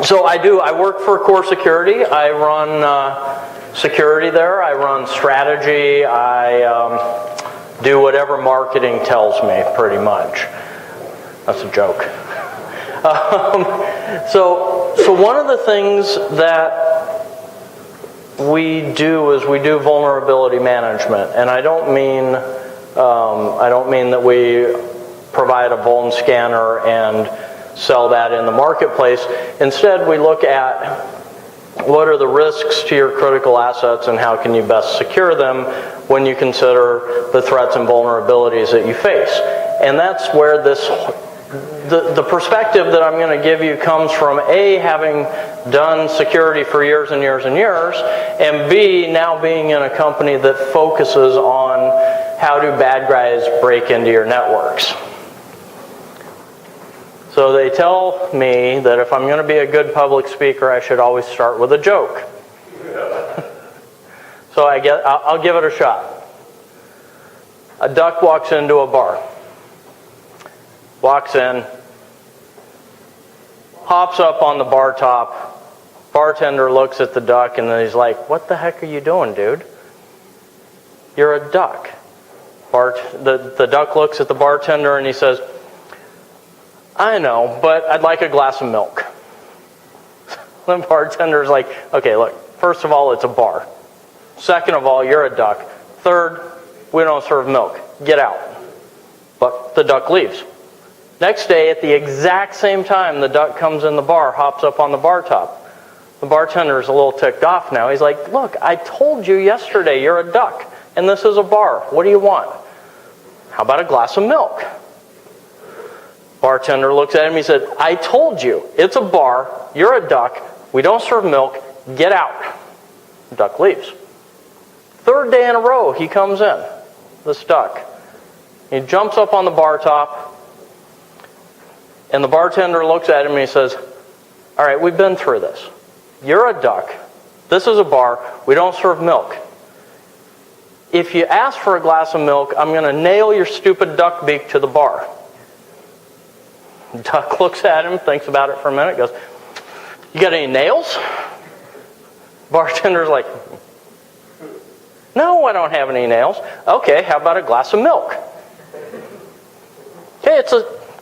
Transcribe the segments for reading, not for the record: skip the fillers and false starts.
So I work for Core Security. I run security there. I run strategy. I do whatever marketing tells me, pretty much. That's a joke. So one of the things that we do is we do vulnerability management, and I don't mean that we provide a vuln scanner and sell that in the marketplace. Instead, we look at what are the risks to your critical assets and how can you best secure them when you consider the threats and vulnerabilities that you face. And that's where the perspective that I'm going to give you comes from A, having done security for years and years and years, and B, now being in a company that focuses on how do bad guys break into your networks. So they tell me that if I'm going to be a good public speaker, I should always start with a joke. So I'll give it a shot. A duck walks into a bar. Walks in, hops up on the bar top. Bartender looks at the duck and then he's like, "What the heck are you doing, dude? You're a duck." The duck looks at the bartender and he says, "I know, but I'd like a glass of milk." The bartender's like, "Okay, look, first of all, it's a bar. Second of all, you're a duck. Third, we don't serve milk. Get out." But the duck leaves. Next day, at the exact same time, the duck comes in the bar, hops up on the bar top. The bartender's a little ticked off now. He's like, "Look, I told you yesterday you're a duck, and this is a bar. What do you want?" "How about a glass of milk?" Bartender looks at him, he said, "I told you, it's a bar, you're a duck, we don't serve milk, get out." The duck leaves. Third day in a row, he comes in, this duck. He jumps up on the bar top, and the bartender looks at him and he says, "All right, we've been through this. You're a duck, this is a bar, we don't serve milk. If you ask for a glass of milk, I'm going to nail your stupid duck beak to the bar." Duck looks at him, thinks about it for a minute, goes, "You got any nails?" Bartender's like, "No, I don't have any nails." "Okay, how about a glass of milk?" Okay,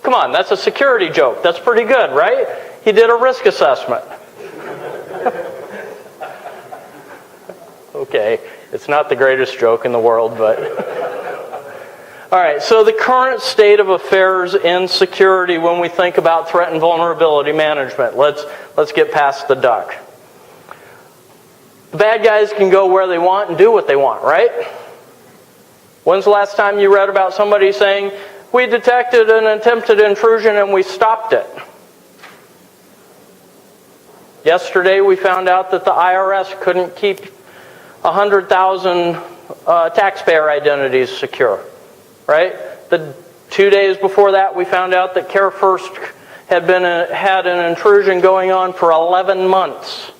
come on, that's a security joke. That's pretty good, right? He did a risk assessment. Okay, it's not the greatest joke in the world, but... All right, so the current state of affairs in security when we think about threat and vulnerability management. Let's get past the duck. The bad guys can go where they want and do what they want, right? When's the last time you read about somebody saying, "We detected an attempted intrusion and we stopped it"? Yesterday we found out that the IRS couldn't keep 100,000 taxpayer identities secure. Right? The 2 days before that, we found out that Care First had an intrusion going on for 11 months.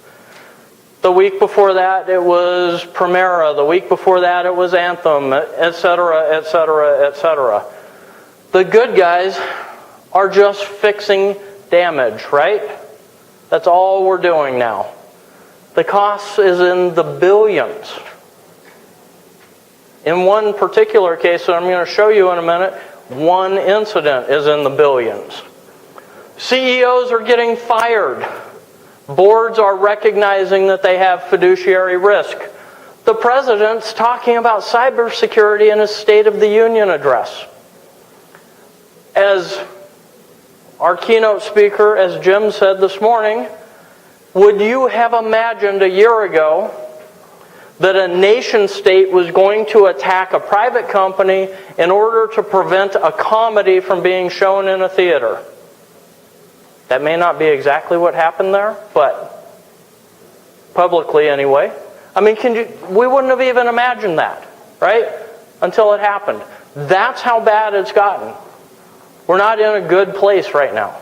The week before that, it was Primera. The week before that, it was Anthem, etc., etc., etc. The good guys are just fixing damage, right? That's all we're doing now. The cost is in the billions. In one particular case that I'm going to show you in a minute, one incident is in the billions. CEOs are getting fired. Boards are recognizing that they have fiduciary risk. The president's talking about cybersecurity in his State of the Union address. As our keynote speaker, as Jim said this morning, would you have imagined a year ago that a nation state was going to attack a private company in order to prevent a comedy from being shown in a theater? That may not be exactly what happened there, but publicly anyway. I mean, we wouldn't have even imagined that, right? Until it happened. That's how bad it's gotten. We're not in a good place right now.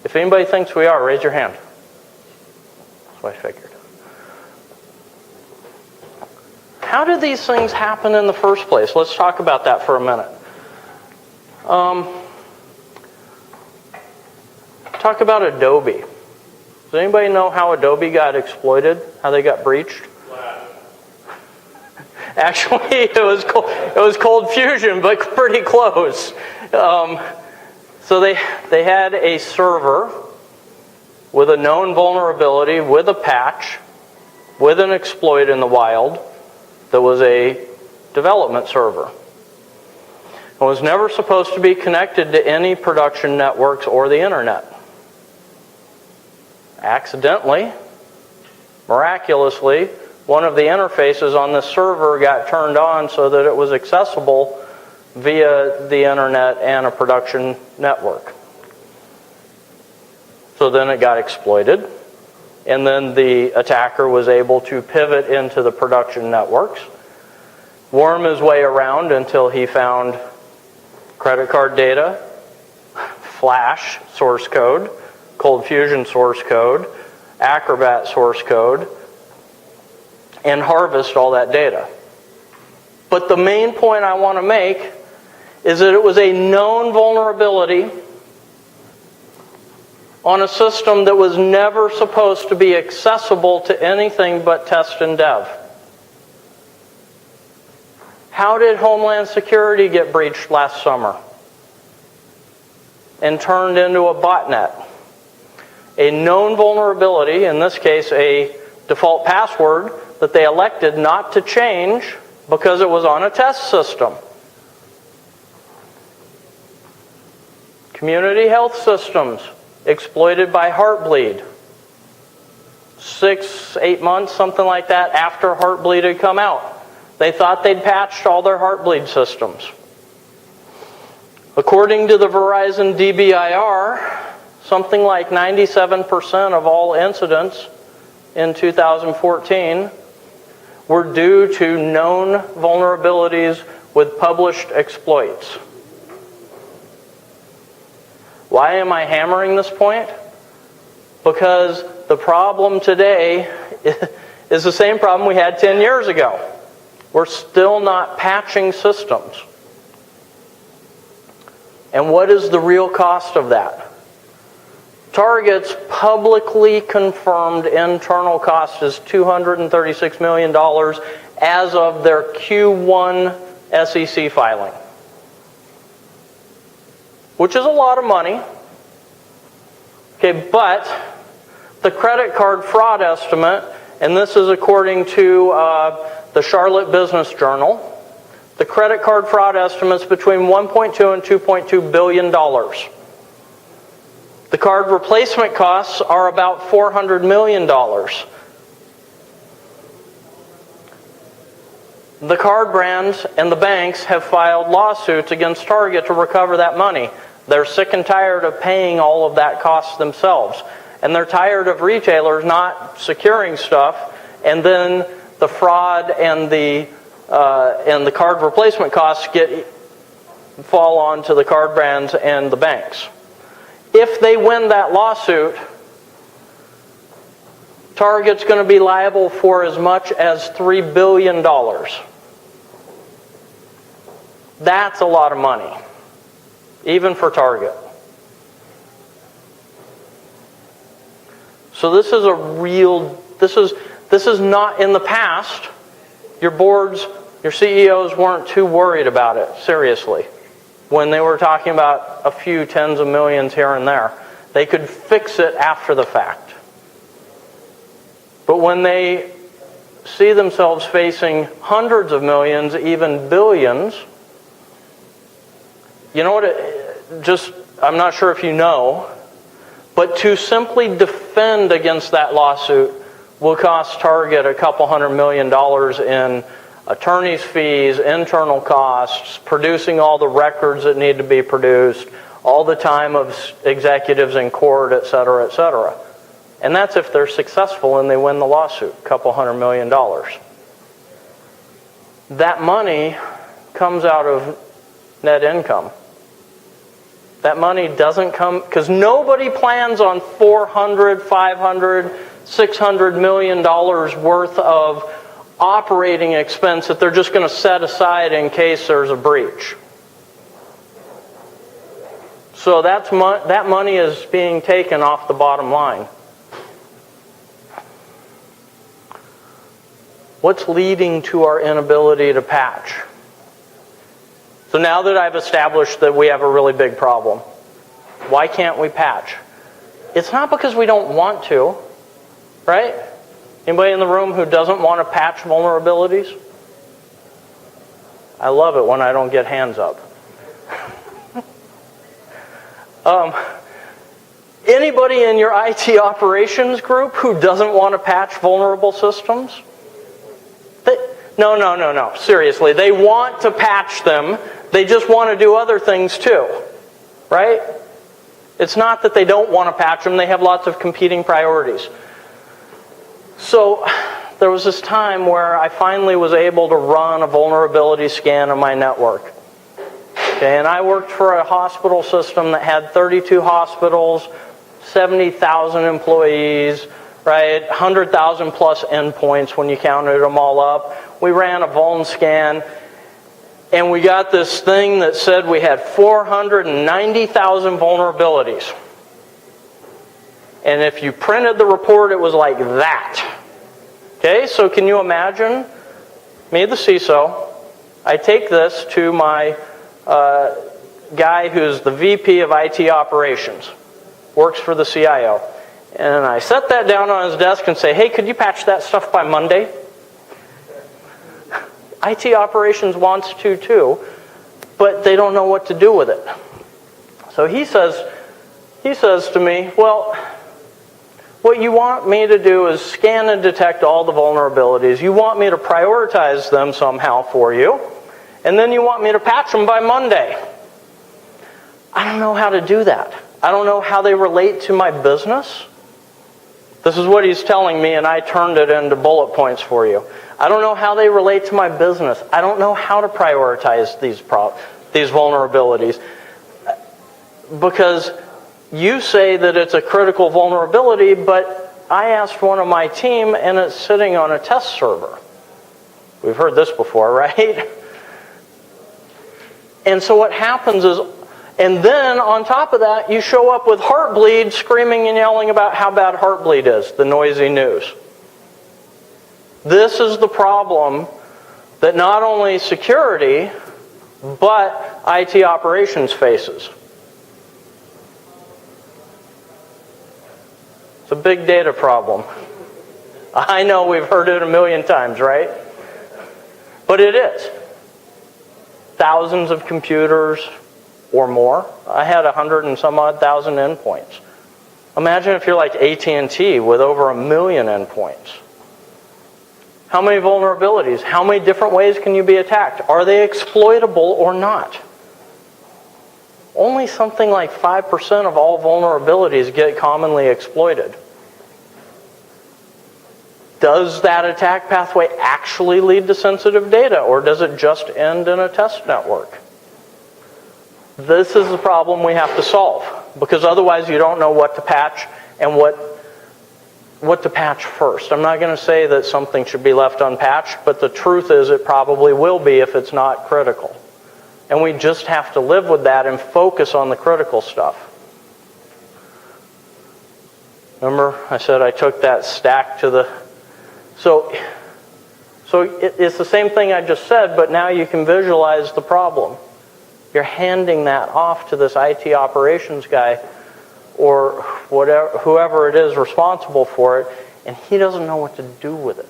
If anybody thinks we are, raise your hand. That's what I figured. How did these things happen in the first place? Let's talk about that for a minute. Talk about Adobe. Does anybody know how Adobe got exploited? How they got breached? Actually, it was Cold Fusion, but pretty close. So they had a server with a known vulnerability, with a patch, with an exploit in the wild that was a development server. It was never supposed to be connected to any production networks or the internet. Accidentally, miraculously, one of the interfaces on this server got turned on so that it was accessible via the internet and a production network. So then it got exploited, and then the attacker was able to pivot into the production networks, worm his way around until he found credit card data, Flash source code, Cold Fusion source code, Acrobat source code, and harvest all that data. But the main point I want to make is that it was a known vulnerability on a system that was never supposed to be accessible to anything but test and dev. How did Homeland Security get breached last summer and turned into a botnet? A known vulnerability, in this case a default password, that they elected not to change because it was on a test system. Community health systems exploited by Heartbleed. 6-8 months, something like that, after Heartbleed had come out. They thought they'd patched all their Heartbleed systems. According to the Verizon DBIR, something like 97% of all incidents in 2014 were due to known vulnerabilities with published exploits. Why am I hammering this point? Because the problem today is the same problem we had 10 years ago. We're still not patching systems. And what is the real cost of that? Target's publicly confirmed internal cost is $236 million as of their Q1 SEC filing, which is a lot of money. Okay, but the credit card fraud estimate, and this is according to the Charlotte Business Journal, the credit card fraud estimates between $1.2 and $2.2 billion. The card replacement costs are about $400 million. The card brands and the banks have filed lawsuits against Target to recover that money. They're sick and tired of paying all of that cost themselves. And they're tired of retailers not securing stuff, and then the fraud and the card replacement costs fall onto the card brands and the banks. If they win that lawsuit, Target's going to be liable for as much as $3 billion. That's a lot of money, even for Target. So this is a real, this is not in the past. Your boards, your CEOs weren't too worried about it, seriously. When they were talking about a few tens of millions here and there. They could fix it after the fact. But when they see themselves facing hundreds of millions, even billions, you know what, I'm not sure if you know, but to simply defend against that lawsuit will cost Target a couple $100 million in attorney's fees, internal costs, producing all the records that need to be produced, all the time of executives in court, et cetera, et cetera. And that's if they're successful and they win the lawsuit, a couple $100 million. That money comes out of net income. That money doesn't come, because nobody plans on $400, $500, $600 million worth of operating expense that they're just going to set aside in case there's a breach. So that money is being taken off the bottom line. What's leading to our inability to patch? So now that I've established that we have a really big problem, why can't we patch? It's not because we don't want to, right? Anybody in the room who doesn't want to patch vulnerabilities? I love it when I don't get hands up. Anybody in your IT operations group who doesn't want to patch vulnerable systems? No. Seriously, they want to patch them. They just want to do other things too, right? It's not that they don't want to patch them. They have lots of competing priorities. So there was this time where I finally was able to run a vulnerability scan of my network. Okay, and I worked for a hospital system that had 32 hospitals, 70,000 employees, right? 100,000 plus endpoints when you counted them all up. We ran a vuln scan, and we got this thing that said we had 490,000 vulnerabilities. And if you printed the report, it was like that. Okay, so can you imagine me, the CISO, I take this to my guy who's the VP of IT operations, works for the CIO. And I set that down on his desk and say, hey, could you patch that stuff by Monday? IT operations wants to too, but they don't know what to do with it. So he says to me, well, what you want me to do is scan and detect all the vulnerabilities. You want me to prioritize them somehow for you, and then you want me to patch them by Monday. I don't know how to do that. I don't know how they relate to my business. This is what he's telling me, and I turned it into bullet points for you. I don't know how they relate to my business. I don't know how to prioritize these vulnerabilities. Because you say that it's a critical vulnerability, but I asked one of my team, and it's sitting on a test server. We've heard this before, right? And so what happens is, and then on top of that, you show up with Heartbleed screaming and yelling about how bad Heartbleed is, the noisy news. This is the problem that not only security, but IT operations faces. It's a big data problem. I know we've heard it a million times, right? But it is. Thousands of computers or more. I had 100 and some odd thousand endpoints. Imagine if you're like AT&T with over 1 million endpoints. How many vulnerabilities? How many different ways can you be attacked? Are they exploitable or not? Only something like 5% of all vulnerabilities get commonly exploited. Does that attack pathway actually lead to sensitive data, or does it just end in a test network? This is the problem we have to solve, because otherwise you don't know what to patch and what to patch first. I'm not going to say that something should be left unpatched, but the truth is it probably will be if it's not critical. And we just have to live with that and focus on the critical stuff. Remember, I said I took that stack to the... So it's the same thing I just said, but now you can visualize the problem. You're handing that off to this IT operations guy or whatever, whoever it is responsible for it, and he doesn't know what to do with it.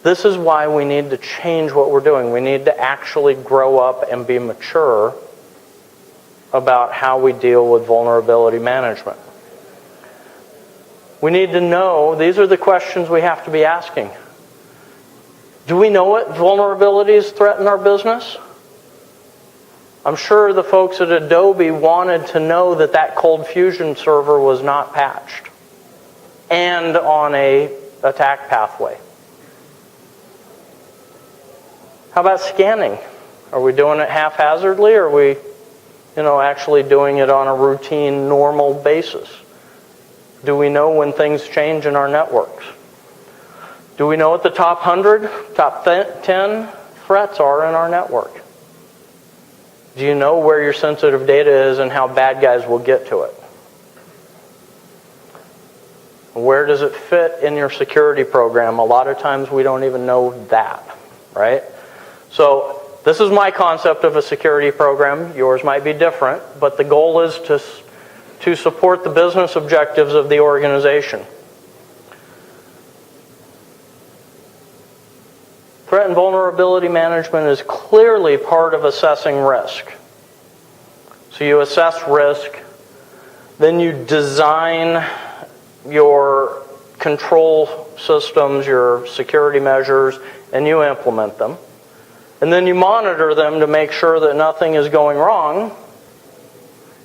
This is why we need to change what we're doing. We need to actually grow up and be mature about how we deal with vulnerability management. We need to know, these are the questions we have to be asking. Do we know what vulnerabilities threaten our business? I'm sure the folks at Adobe wanted to know that that Cold Fusion server was not patched and on an attack pathway. How about scanning? Are we doing it haphazardly, or are we, actually doing it on a routine, normal basis? Do we know when things change in our networks? Do we know what the top 100, top 10 threats are in our network? Do you know where your sensitive data is and how bad guys will get to it? Where does it fit in your security program? A lot of times we don't even know that, right? So this is my concept of a security program. Yours might be different, but the goal is to support the business objectives of the organization. Threat and vulnerability management is clearly part of assessing risk. So you assess risk, then you design your control systems, your security measures, and you implement them. And then you monitor them to make sure that nothing is going wrong.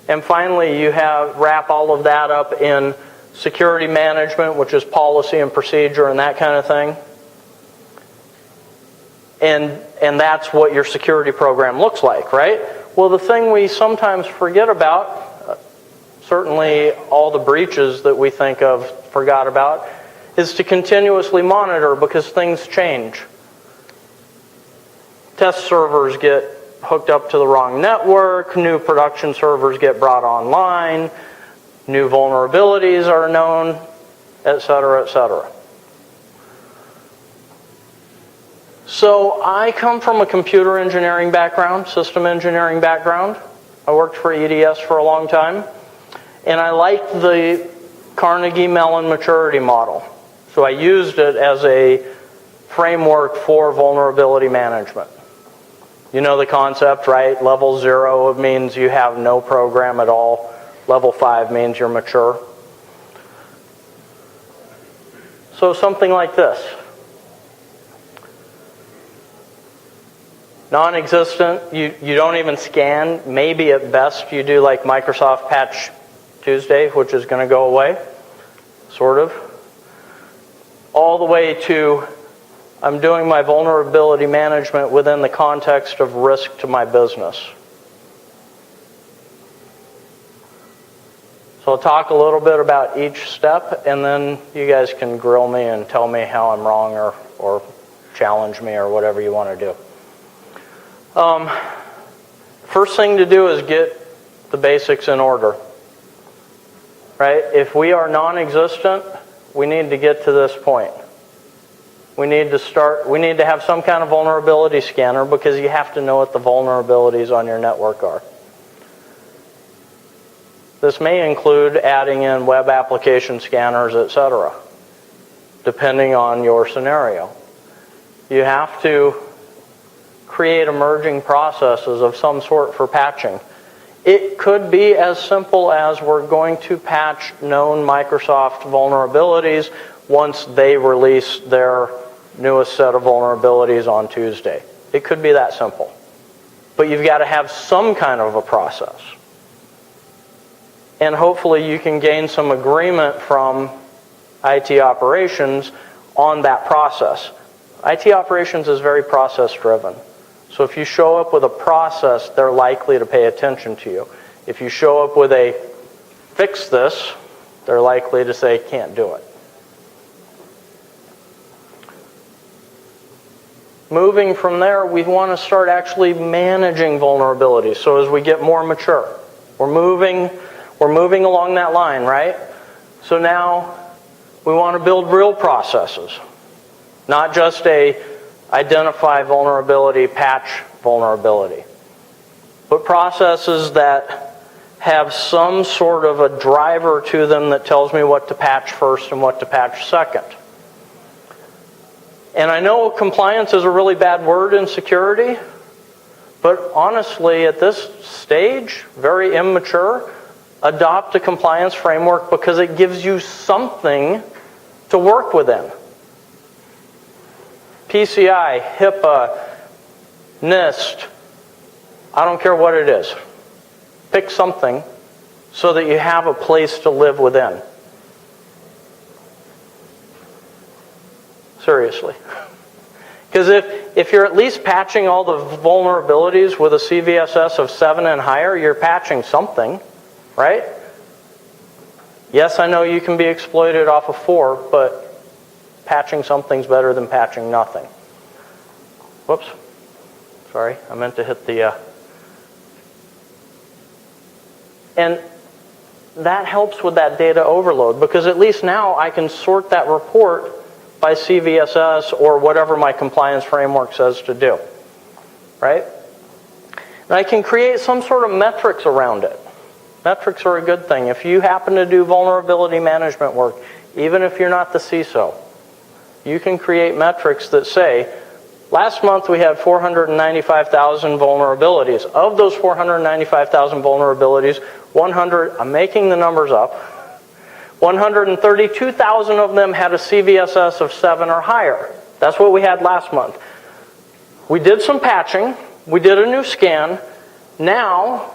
And finally, you wrap all of that up in security management, which is policy and procedure and that kind of thing. And that's what your security program looks like, right? Well, the thing we sometimes forget about, certainly all the breaches that we think of forgot about, is to continuously monitor because things change. Test servers get hooked up to the wrong network, new production servers get brought online, new vulnerabilities are known, etc., etc. So I come from a computer engineering background, system engineering background. I worked for EDS for a long time. And I liked the Carnegie Mellon Maturity Model. So I used it as a framework for vulnerability management. You know the concept, right? Level 0 means you have no program at all. Level 5 means you're mature. So something like this. Non-existent, you don't even scan. Maybe at best you do like Microsoft Patch Tuesday, which is going to go away, sort of. All the way to I'm doing my vulnerability management within the context of risk to my business. So I'll talk a little bit about each step, and then you guys can grill me and tell me how I'm wrong or challenge me or whatever you want to do. First thing to do is get the basics in order. Right? If we are non-existent, we need to get to this point. We need to have some kind of vulnerability scanner because you have to know what the vulnerabilities on your network are. This may include adding in web application scanners, etc., depending on your scenario. You have to create emerging processes of some sort for patching. It could be as simple as we're going to patch known Microsoft vulnerabilities once they release their newest set of vulnerabilities on Tuesday. It could be that simple. But you've got to have some kind of a process. And hopefully you can gain some agreement from IT operations on that process. IT operations is very process-driven. So if you show up with a process, they're likely to pay attention to you. If you show up with a fix this, they're likely to say can't do it. Moving from there, we want to start actually managing vulnerabilities. So as we get more mature, we're moving along that line, right? So now we want to build real processes, not just a identify vulnerability, patch vulnerability, but processes that have some sort of a driver to them that tells me what to patch first and what to patch second. And I know compliance is a really bad word in security, but honestly, at this stage, very immature, adopt a compliance framework because it gives you something to work within. PCI, HIPAA, NIST, I don't care what it is. Pick something so that you have a place to live within. Seriously. Because if you're at least patching all the vulnerabilities with a CVSS of 7 and higher, you're patching something, right? Yes, I know you can be exploited off of 4, but patching something's better than patching nothing. Whoops. Sorry, I meant to hit the... And that helps with that data overload, because at least now I can sort that report by CVSS or whatever my compliance framework says to do, right? And I can create some sort of metrics around it. Metrics are a good thing. If you happen to do vulnerability management work, even if you're not the CISO, you can create metrics that say, last month we had 495,000 vulnerabilities. Of those 495,000 vulnerabilities, 100, I'm making the numbers up, 132,000 of them had a CVSS of 7 or higher. That's what we had last month. We did some patching. We did a new scan. Now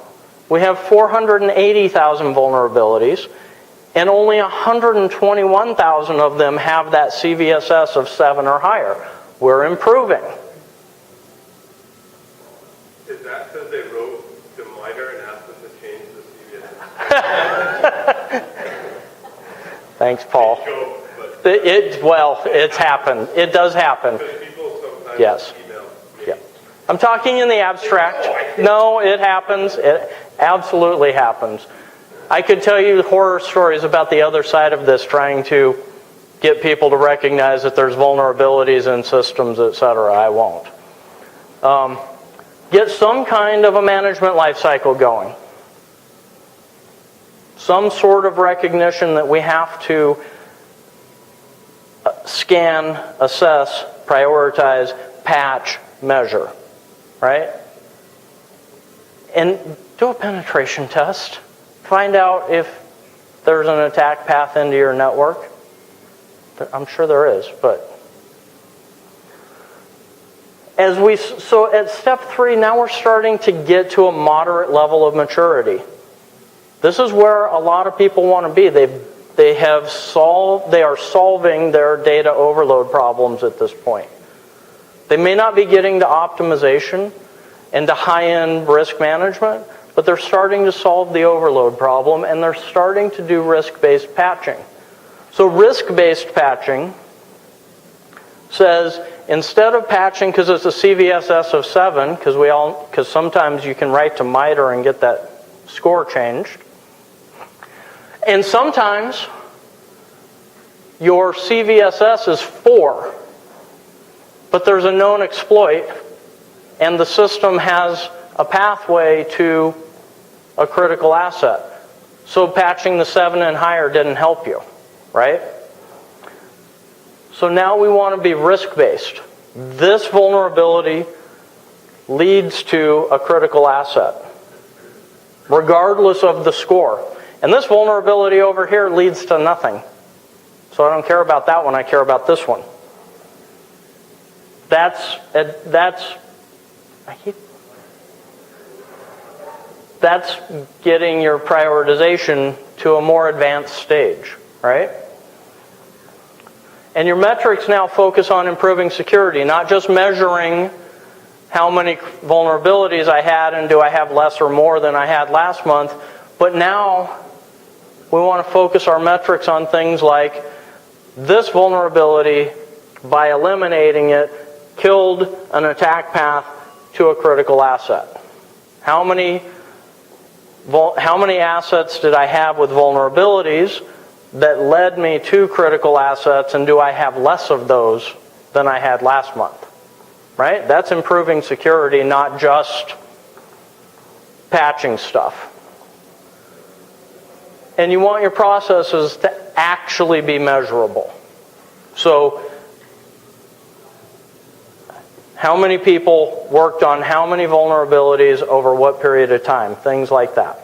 we have 480,000 vulnerabilities, and only 121,000 of them have that CVSS of 7 or higher. We're improving. Is that because they wrote to MITRE and asked them to change the CVSS? Thanks, Paul. It's happened. It does happen. Because people sometimes yes. email me. Yeah. I'm talking in the abstract. No, it happens. It absolutely happens. I could tell you horror stories about the other side of this, trying to get people to recognize that there's vulnerabilities in systems, etc. I won't. Get some kind of a management lifecycle going. Some sort of recognition that we have to scan, assess, prioritize, patch, measure, right? And do a penetration test. Find out if there's an attack path into your network. I'm sure there is, but so at step 3, now we're starting to get to a moderate level of maturity. This is where a lot of people want to be. They are solving their data overload problems at this point. They may not be getting to optimization and to high-end risk management, but they're starting to solve the overload problem, and they're starting to do risk-based patching. So risk-based patching says, instead of patching because it's a CVSS of 7, because sometimes you can write to MITRE and get that score changed, and sometimes your CVSS is 4, but there's a known exploit, and the system has a pathway to a critical asset. So patching the 7 and higher didn't help you, right? So now we want to be risk-based. This vulnerability leads to a critical asset, regardless of the score. And this vulnerability over here leads to nothing. So I don't care about that one, I care about this one. That's getting your prioritization to a more advanced stage, right? And your metrics now focus on improving security, not just measuring how many vulnerabilities I had and do I have less or more than I had last month, but now we want to focus our metrics on things like this vulnerability, by eliminating it, killed an attack path to a critical asset. How many assets did I have with vulnerabilities that led me to critical assets, and do I have less of those than I had last month? Right? That's improving security, not just patching stuff. And you want your processes to actually be measurable. So, how many people worked on how many vulnerabilities over what period of time? Things like that.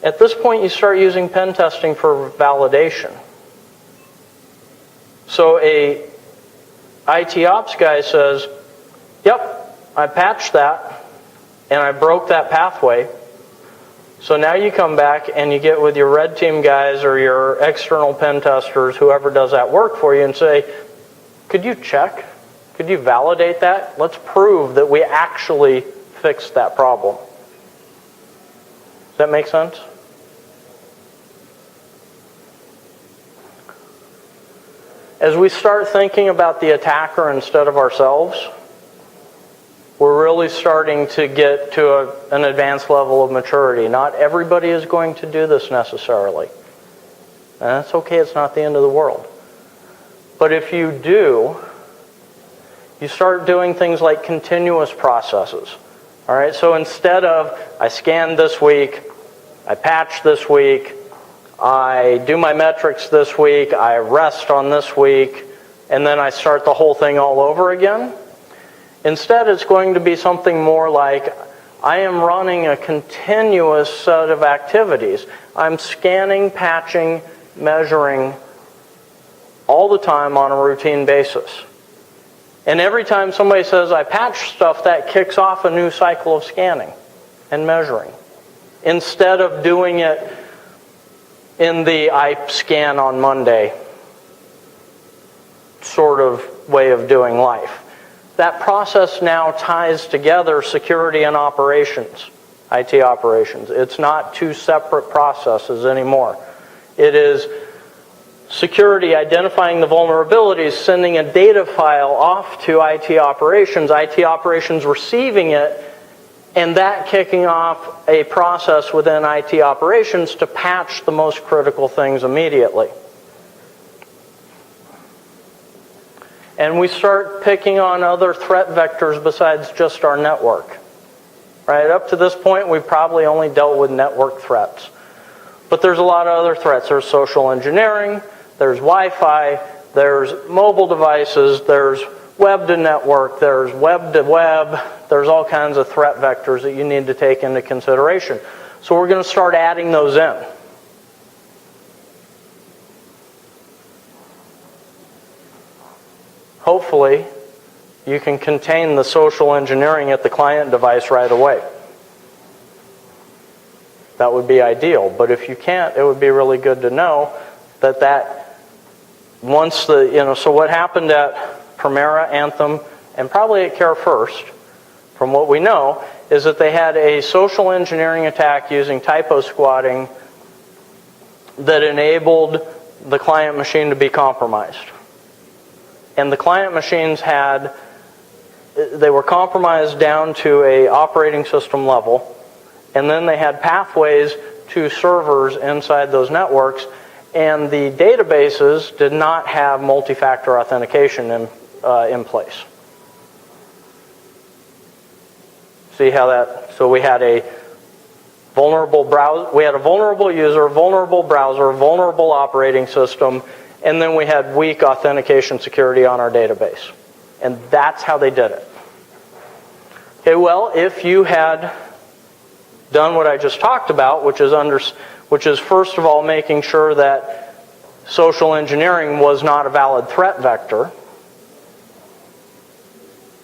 At this point, you start using pen testing for validation. So a IT ops guy says, yep, I patched that, and I broke that pathway. So now you come back and you get with your red team guys or your external pen testers, whoever does that work for you, and say, could you check? Could you validate that? Let's prove that we actually fixed that problem. Does that make sense? As we start thinking about the attacker instead of ourselves, we're really starting to get to an advanced level of maturity. Not everybody is going to do this necessarily. And that's okay, it's not the end of the world. But if you do, you start doing things like continuous processes. All right, so instead of I scan this week, I patch this week, I do my metrics this week, I rest on this week, and then I start the whole thing all over again. Instead, it's going to be something more like I am running a continuous set of activities. I'm scanning, patching, measuring all the time on a routine basis. And every time somebody says I patch stuff, that kicks off a new cycle of scanning and measuring. Instead of doing it in the I scan on Monday sort of way of doing life. That process now ties together security and operations, IT operations. It's not two separate processes anymore. It is security identifying the vulnerabilities, sending a data file off to IT operations receiving it, and that kicking off a process within IT operations to patch the most critical things immediately. And we start picking on other threat vectors besides just our network. Right? Up to this point, we've probably only dealt with network threats. But there's a lot of other threats. There's social engineering, there's Wi-Fi, there's mobile devices, there's web to network, there's web to web, there's all kinds of threat vectors that you need to take into consideration. So we're going to start adding those in. Hopefully, you can contain the social engineering at the client device right away. That would be ideal. But if you can't, it would be really good to know that once the, so what happened at Primera, Anthem, and probably at Care First, from what we know, is that they had a social engineering attack using typo squatting that enabled the client machine to be compromised. And the client machines they were compromised down to an operating system level, and then they had pathways to servers inside those networks, and the databases did not have multi-factor authentication in place. See how that? So we had a vulnerable browser, we had a vulnerable user, vulnerable browser, vulnerable operating system, and then we had weak authentication security on our database. And that's how they did it. Okay, well, if you had done what I just talked about, which is first of all making sure that social engineering was not a valid threat vector,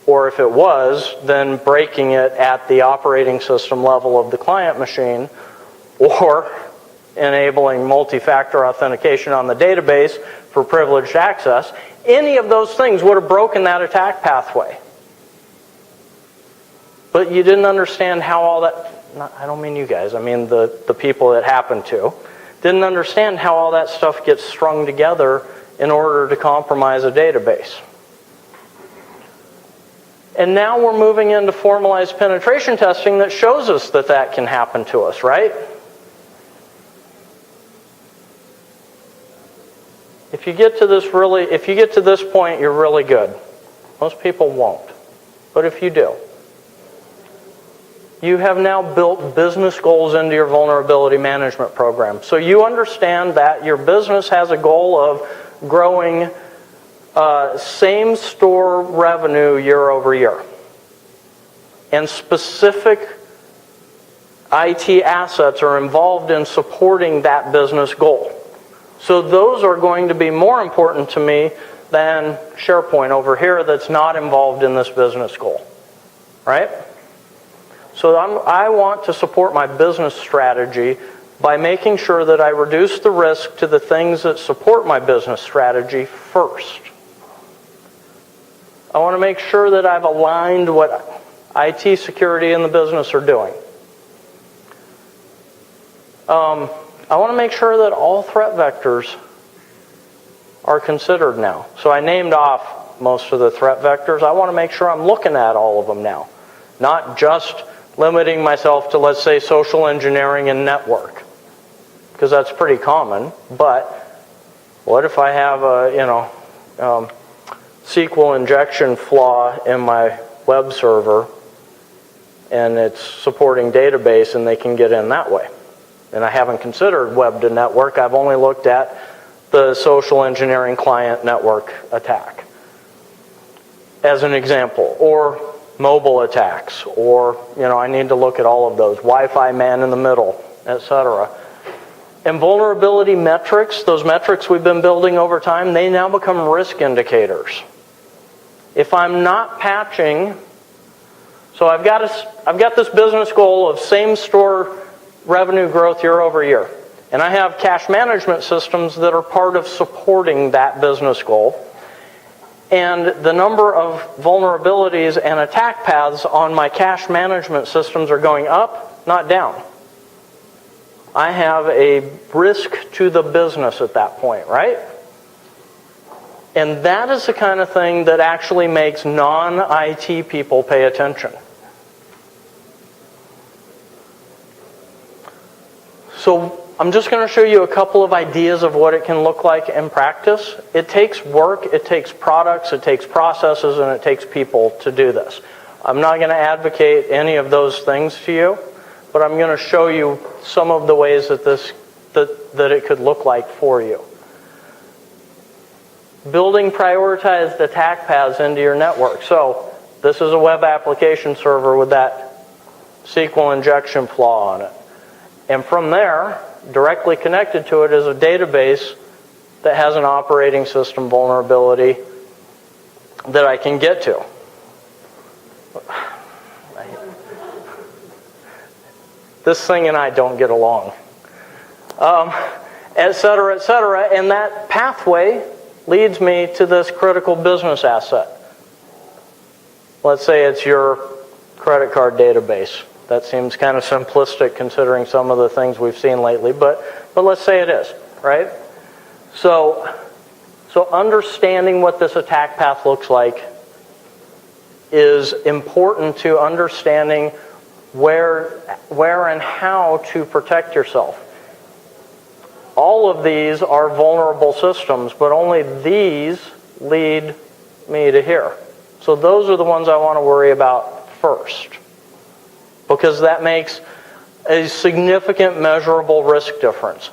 or if it was, then breaking it at the operating system level of the client machine, or enabling multi-factor authentication on the database for privileged access, any of those things would have broken that attack pathway. But you didn't understand how all that, I don't mean you guys, I mean the people that happened to, didn't understand how all that stuff gets strung together in order to compromise a database. And now we're moving into formalized penetration testing that shows us that that can happen to us, right? If you get to this point, you're really good. Most people won't. But if you do, you have now built business goals into your vulnerability management program. So you understand that your business has a goal of growing same store revenue year over year. And specific IT assets are involved in supporting that business goal. So those are going to be more important to me than SharePoint over here that's not involved in this business goal. Right? So I want to support my business strategy by making sure that I reduce the risk to the things that support my business strategy first. I want to make sure that I've aligned what IT security and the business are doing. I want to make sure that all threat vectors are considered now. So I named off most of the threat vectors. I want to make sure I'm looking at all of them now. Not just limiting myself to, let's say, social engineering and network, because that's pretty common. But what if I have a, SQL injection flaw in my web server and it's supporting database and they can get in that way? And I haven't considered web to network. I've only looked at the social engineering client network attack as an example, or mobile attacks, or I need to look at all of those, Wi-Fi man in the middle, etc. And vulnerability metrics, those metrics we've been building over time, they now become risk indicators. If I'm not patching, so I've got this business goal of same store revenue growth year over year, and I have cash management systems that are part of supporting that business goal. And the number of vulnerabilities and attack paths on my cash management systems are going up, not down. I have a risk to the business at that point, right? And that is the kind of thing that actually makes non-IT people pay attention. So I'm just going to show you a couple of ideas of what it can look like in practice. It takes work, it takes products, it takes processes, and it takes people to do this. I'm not going to advocate any of those things to you, but I'm going to show you some of the ways that that it could look like for you. Building prioritized attack paths into your network. So this is a web application server with that SQL injection flaw on it. And from there, directly connected to it is a database that has an operating system vulnerability that I can get to. This thing and I don't get along. Et cetera, and that pathway leads me to this critical business asset. Let's say it's your credit card database. That seems kind of simplistic considering some of the things we've seen lately, but let's say it is, right? So understanding what this attack path looks like is important to understanding where and how to protect yourself. All of these are vulnerable systems, but only these lead me to here. So those are the ones I want to worry about first, because that makes a significant measurable risk difference.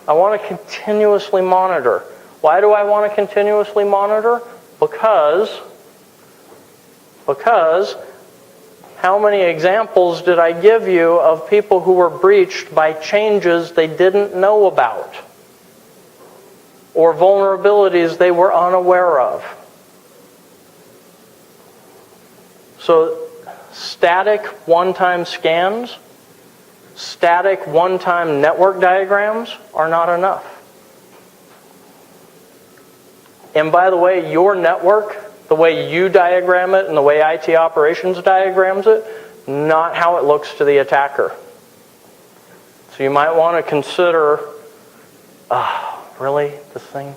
I want to continuously monitor. Why do I want to continuously monitor? Because how many examples did I give you of people who were breached by changes they didn't know about, or vulnerabilities they were unaware of? So static one-time scans, static one-time network diagrams are not enough. And by the way, your network, the way you diagram it and the way IT operations diagrams it, not how it looks to the attacker. So you might want to consider, really, this thing?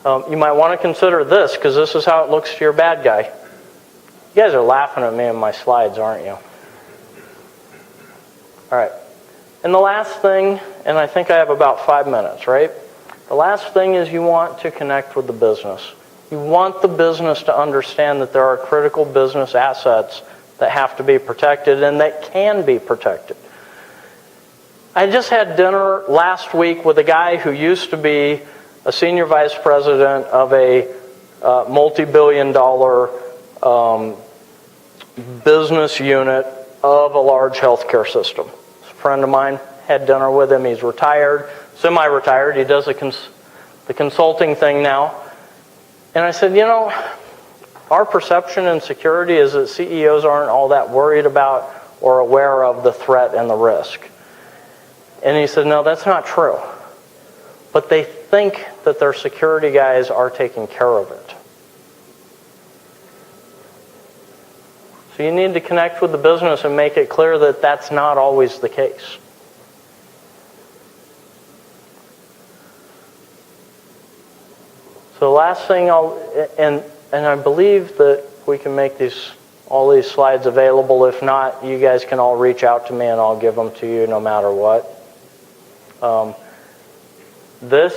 You might want to consider this, because this is how it looks to your bad guy. You guys are laughing at me in my slides, aren't you? All right. And the last thing, and I think I have about 5 minutes, right? The last thing is you want to connect with the business. You want the business to understand that there are critical business assets that have to be protected and that can be protected. I just had dinner last week with a guy who used to be a senior vice president of a multi-billion-dollar business unit of a large healthcare system. A friend of mine, had dinner with him. He's retired, semi-retired. He does the consulting thing now. And I said, our perception in security is that CEOs aren't all that worried about or aware of the threat and the risk. And he said, no, that's not true. But they think that their security guys are taking care of it. So you need to connect with the business and make it clear that that's not always the case. So the last thing And I believe that we can make all these slides available. If not, you guys can all reach out to me and I'll give them to you no matter what. This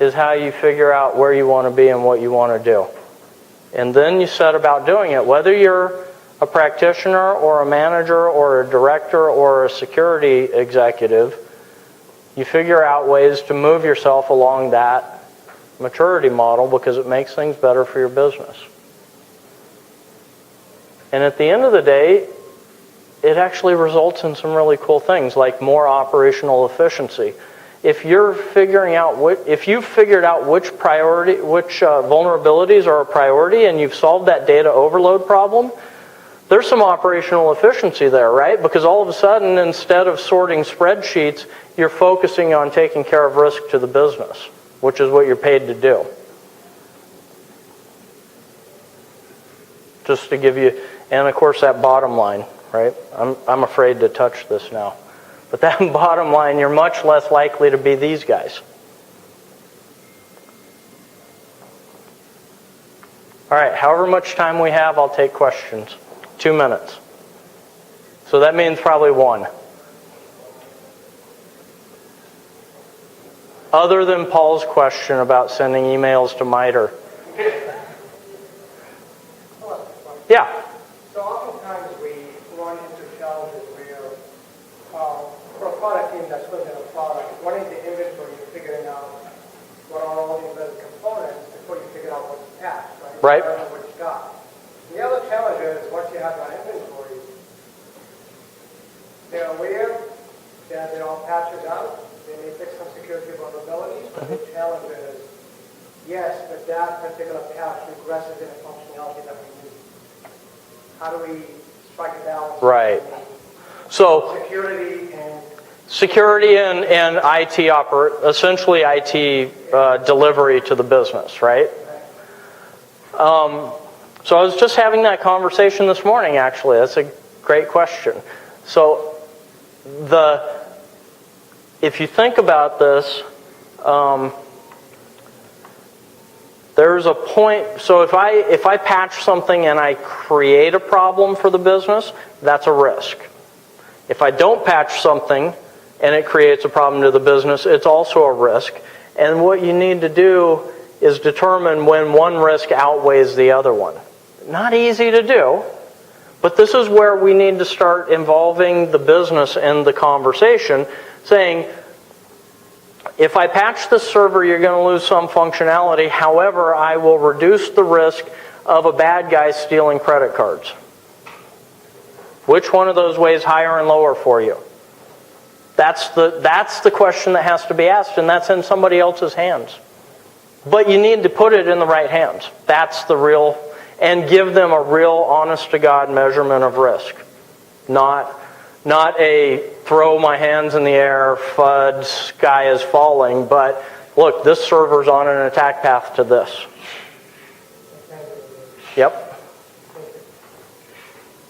is how you figure out where you want to be and what you want to do. And then you set about doing it. Whether you're a practitioner or a manager or a director or a security executive, you figure out ways to move yourself along that maturity model because it makes things better for your business. And at the end of the day, it actually results in some really cool things like more operational efficiency. If you've figured out which vulnerabilities are a priority and you've solved that data overload problem, there's some operational efficiency there, right? Because all of a sudden, instead of sorting spreadsheets, you're focusing on taking care of risk to the business, which is what you're paid to do. Just to give you, and of course that bottom line, right? I'm afraid to touch this now. But that bottom line, you're much less likely to be these guys. All right, however much time we have, I'll take questions. 2 minutes. So that means probably one. Other than Paul's question about sending emails to MITRE. Yeah. So oftentimes we run into challenges where for a product team that's within a product, running the inventory, figuring out what are all the embedded components before you figure out what's attached, right? Right. You don't know what you got. The other challenge is once you have that inventory, they're aware that they're all patches out. They may fix some security vulnerabilities, but the challenge is, yes, but that particular patch regresses in a functionality that we need. How do we strike a balance? Right. So security and IT essentially IT delivery to the business, right? So I was just having that conversation this morning, actually. That's a great question. So if you think about this, there's a point. So if I patch something and I create a problem for the business, that's a risk. If I don't patch something and it creates a problem to the business, it's also a risk. And what you need to do is determine when one risk outweighs the other one. Not easy to do, but this is where we need to start involving the business in the conversation, saying, if I patch the server, you're going to lose some functionality. However, I will reduce the risk of a bad guy stealing credit cards. Which one of those weighs higher and lower for you? That's the question that has to be asked, and that's in somebody else's hands. But you need to put it in the right hands. That's the real, and give them a real honest-to-God measurement of risk. Not a throw my hands in the air, FUD, sky is falling, but look, this server's on an attack path to this. Yep.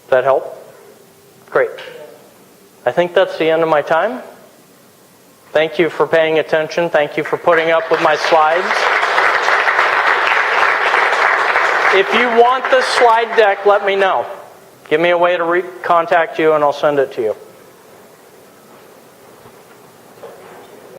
Does that help? Great. I think that's the end of my time. Thank you for paying attention. Thank you for putting up with my slides. If you want this slide deck, let me know. Give me a way to contact you and I'll send it to you.